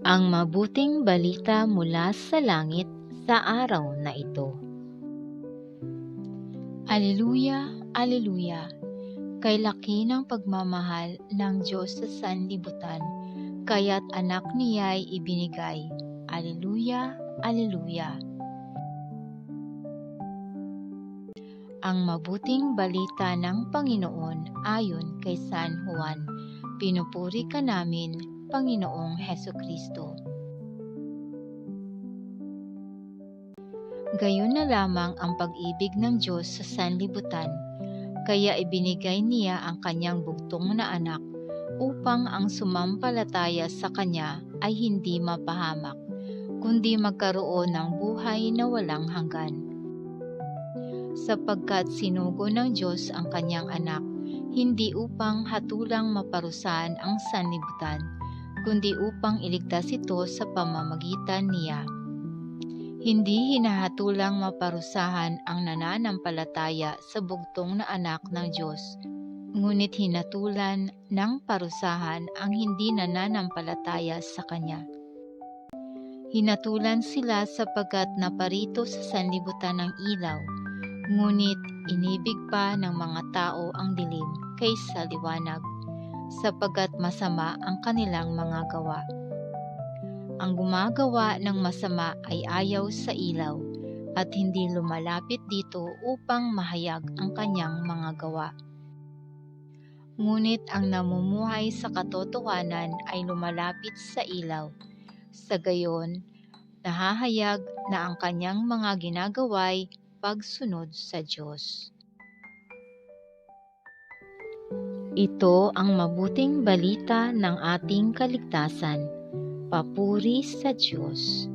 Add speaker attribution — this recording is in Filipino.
Speaker 1: Ang mabuting balita mula sa langit sa araw na ito. Aleluya, aleluya! Kay laki ng pagmamahal ng Diyos sa sanlibutan, kaya't anak niya'y ibinigay. Aleluya, aleluya! Ang mabuting balita ng Panginoon ayon kay San Juan. Pinupuri ka namin, Panginoong Hesukristo. Gayon na lamang ang pag-ibig ng Diyos sa sanlibutan, kaya ibinigay niya ang kanyang bugtong na anak upang ang sumampalataya sa kanya ay hindi mapahamak, kundi magkaroon ng buhay na walang hanggan. Sapagkat sinugo ng Diyos ang kanyang anak, hindi upang hatulang maparusahan ang sanlibutan, kundi upang iligtas ito sa pamamagitan niya. Hindi hinahatulang maparusahan ang nananampalataya sa bugtong na anak ng Diyos, ngunit hinatulan ng parusahan ang hindi nananampalataya sa Kanya. Hinatulan sila sapagkat naparito sa sanlibutan ng ilaw, ngunit inibig pa ng mga tao ang dilim kaysa liwanag, sapagkat masama ang kanilang mga gawa. Ang gumagawa ng masama ay ayaw sa ilaw, at hindi lumalapit dito upang mahayag ang kanyang mga gawa. Ngunit ang namumuhay sa katotohanan ay lumalapit sa ilaw, sa gayon nahahayag na ang kanyang mga ginagawa'y pagsunod sa Diyos. Ito ang mabuting balita ng ating kaligtasan. Papuri sa Diyos.